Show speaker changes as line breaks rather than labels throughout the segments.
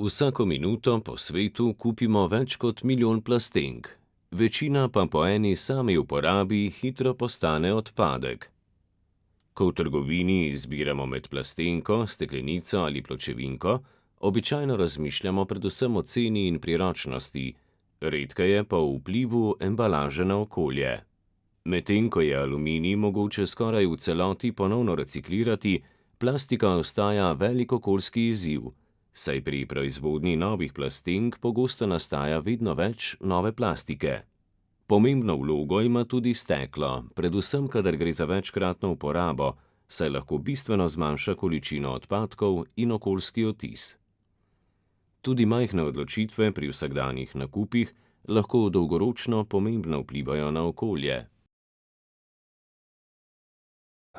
Vsako minuto po svetu kupimo več kot milijon plastenk, večina pa po eni sami uporabi hitro postane odpadek. Ko v trgovini izbiramo med plastenko, steklenico ali pločevinko, običajno razmišljamo predvsem o ceni in priročnosti, redkeje pa o vplivu embalaže na okolje. Medtem ko je aluminij mogoče skoraj v celoti ponovno reciklirati, plastika ostaja velik okoljski izziv, saj pri proizvodnji novih plastenk pogosto nastaja vedno več nove plastike. Pomembno vlogo ima tudi steklo, predvsem kadar gre za večkratno uporabo, saj lahko bistveno zmanjša količino odpadkov in okoljski odtis. Tudi majhne odločitve pri vsakdanjih nakupih lahko dolgoročno pomembno vplivajo na okolje.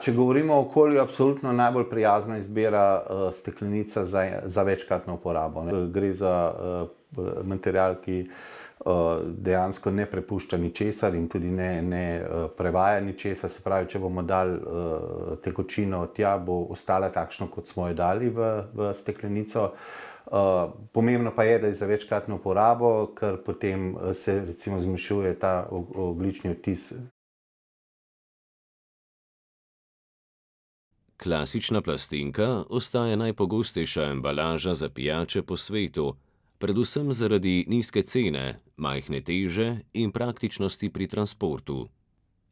Če govorimo o okolju, absolutno najbolj prijazna izbira steklenica za večkratno uporabo. Gre za material, ki dejansko ne prepušča ničesar in tudi ne prevaja ničesar. Se pravi, če bomo dali tekočino tja, bo ostala takšno, kot smo jo dali v steklenico. Pomembno pa je, da je za večkratno uporabo, ker potem se recimo zmanjšuje ta ogljični odtis.
Klasična plastenka ostaja najpogostejša embalaža za pijače po svetu, predvsem zaradi nizke cene, majhne teže in praktičnosti pri transportu.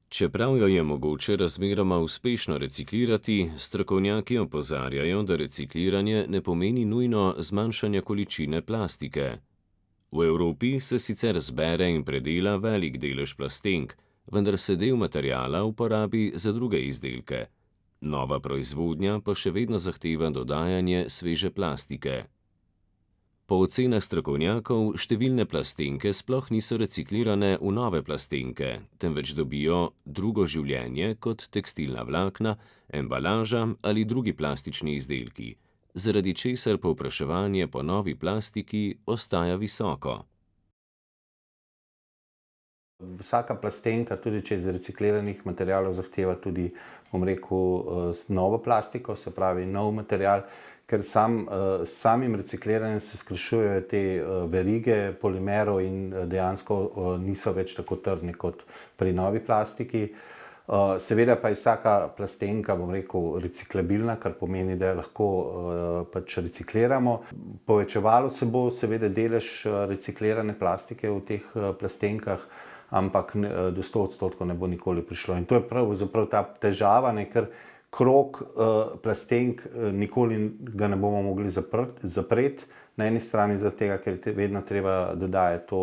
Čeprav jo je mogoče razmeroma uspešno reciklirati, strokovnjaki opozarjajo, da recikliranje ne pomeni nujno zmanjšanja količine plastike. V Evropi se sicer zbere in predela velik delež plastenk, vendar se del materiala uporabi za druge izdelke. Nova proizvodnja pa še vedno zahteva dodajanje sveže plastike. Po ocenah strokovnjakov številne plastenke sploh niso reciklirane v nove plastenke, temveč dobijo drugo življenje kot tekstilna vlakna, embalaža ali drugi plastični izdelki, zaradi česar povpraševanje po novi plastiki ostaja visoko.
Vsaka plastenka, tudi če iz recikliranih materialov, zahteva tudi, bom rekel, novo plastiko, se pravi nov material, ker samim recikliranjem se skrajšujejo te verige polimerov in dejansko niso več tako trdni kot pri novi plastiki. Seveda pa je vsaka plastenka, bom rekel, reciklabilna, kar pomeni, da jo lahko pač recikliramo. Povečevalo se bo seveda delež reciklirane plastike v teh plastenkah, ampak do 100% ne bo nikoli prišlo. In to je pravzaprav ta težava, ker krog plastenk nikoli ga ne bomo mogli zapreti. Na eni strani zaradi tega, ker je vedno treba dodajati to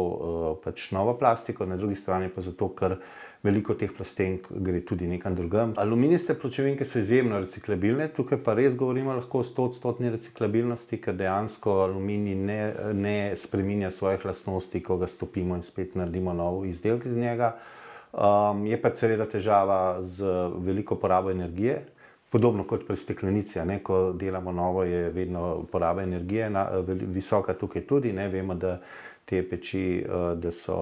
pač novo plastiko, na drugi strani pa zato, ker veliko teh plastenk gre tudi nekam drugam. Aluminijske pločevinke so izjemno reciklabilne, tukaj pa res govorimo lahko o 100% reciklabilnosti, ker dejansko aluminij ne spreminja svojih lastnosti, ko ga stopimo in spet naredimo nov izdelek iz njega. Je pa seveda težava z veliko porabo energije, podobno kot pri steklenici, ko delamo novo, je vedno poraba energije visoka tukaj tudi, vemo, da te peči, da so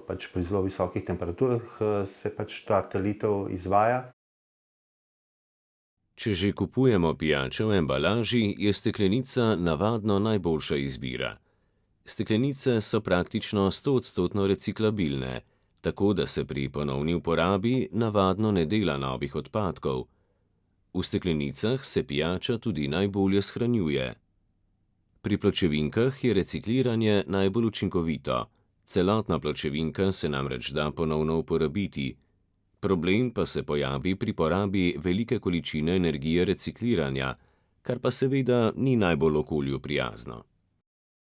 pač pri zelo visokih temperaturah se pač ta talitev izvaja.
Če že kupujemo pijačo v embalaži, je steklenica navadno najboljša izbira. Steklenice so praktično 100% reciklabilne, tako da se pri ponovni uporabi navadno ne dela novih odpadkov. V steklenicah se pijača tudi najbolje shranjuje. Pri pločevinkah je recikliranje najbolj učinkovito. Celotna pločevinka se namreč da ponovno uporabiti. Problem pa se pojavi pri porabi velike količine energije recikliranja, kar pa seveda ni najbolj okolju prijazno.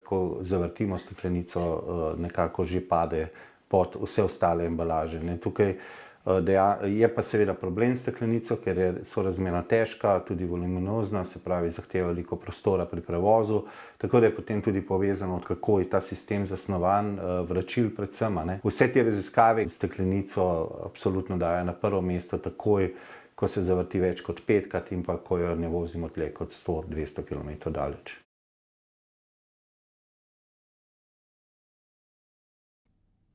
Ko zavrtimo steklenico, nekako že pade pod vse ostale embalaže. Tukaj je pa seveda problem s steklenico, ker je sorazmerno težka, tudi voluminozna, se pravi zahteva veliko prostora pri prevozu, tako da je potem tudi povezano, kako je ta sistem zasnovan, vračil predvsem. Vse te raziskave steklenico absolutno dajo na prvo mesto takoj, ko se zavrti več kot 5krat in pa ko jo ne vozimo dlje kot 100-200 km daleč.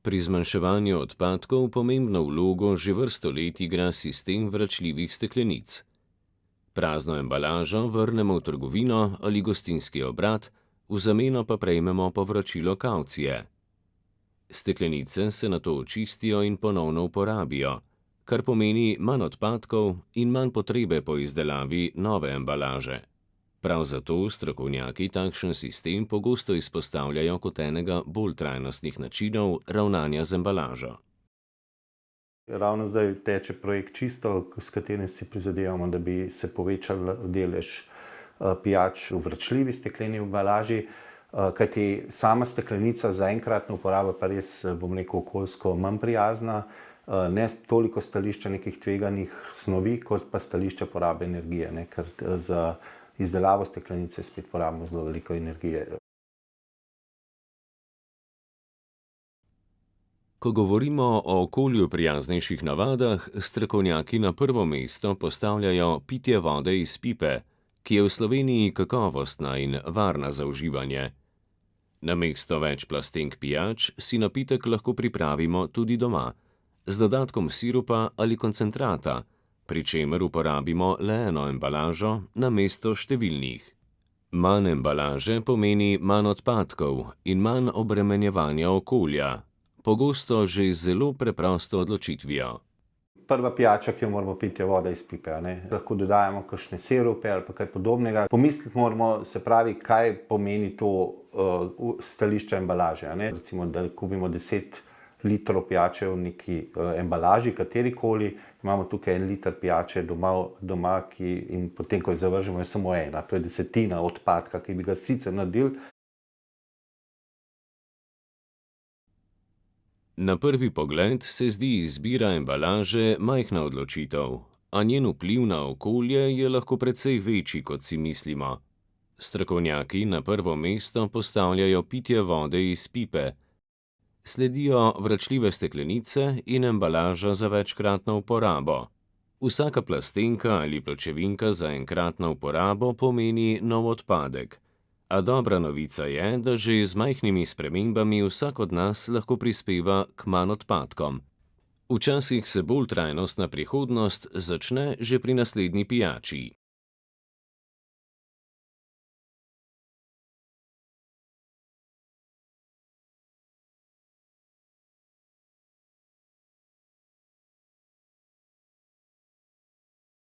Pri zmanjševanju odpadkov pomembno vlogo že vrsto let igra sistem vračljivih steklenic. Prazno embalažo vrnemo v trgovino ali gostinski obrat, v zameno pa prejmemo povračilo kavcije. Steklenice se nato očistijo in ponovno uporabijo, kar pomeni manj odpadkov in manj potrebe po izdelavi nove embalaže. Prav zato strokovnjaki takšen sistem pogosto izpostavljajo kot enega bolj trajnostnih načinov ravnanja z embalažo.
Ravno zdaj teče projekt Čisto, s katerim si prizadevamo, da bi se povečal delež pijač v vračljivi stekleni embalaži, kajti sama steklenica za enkratno uporabo pa res, bom rekel, okoljsko manj prijazna, ne toliko stališča nekih tveganih snovi, kot pa stališča porabe energije, ne, ker za izdelavo steklenice spet porabimo zelo veliko energije.
Ko govorimo o okolju prijaznejših navadah, strokovnjaki na prvo mesto postavljajo pitje vode iz pipe, ki je v Sloveniji kakovostna in varna za uživanje. Namesto več plastenk pijač si napitek lahko pripravimo tudi doma, z dodatkom sirupa ali koncentrata, pri čemer uporabimo le eno embalažo namesto številnih. Manj embalaže pomeni manj odpadkov in manj obremenjevanja okolja, pogosto že z zelo preprosto odločitvijo.
Prva pijača, ki jo moramo piti, je voda iz pipe. Lahko dodajamo kakšne sirupe ali pa kaj podobnega. Pomisliti moramo, se pravi, kaj pomeni to stališče embalaže. Recimo, da kupimo 10 litrov pijače v neki embalaži, katerikoli, imamo tukaj 1 liter pijače doma in potem, ko jo zavržemo, je samo ena. To je desetina odpadka, ki bi ga sicer naredili.
Na prvi pogled se zdi izbira embalaže majhna odločitev, a njen vpliv na okolje je lahko precej večji, kot si mislimo. Strokovnjaki na prvo mesto postavljajo pitje vode iz pipe. Sledijo vračljive steklenice in embalaža za večkratno uporabo. Vsaka plastenka ali pločevinka za enkratno uporabo pomeni nov odpadek. A dobra novica je, da že z majhnimi spremembami vsak od nas lahko prispeva k manj odpadkom. Včasih se bolj trajnostna prihodnost začne že pri naslednji pijači.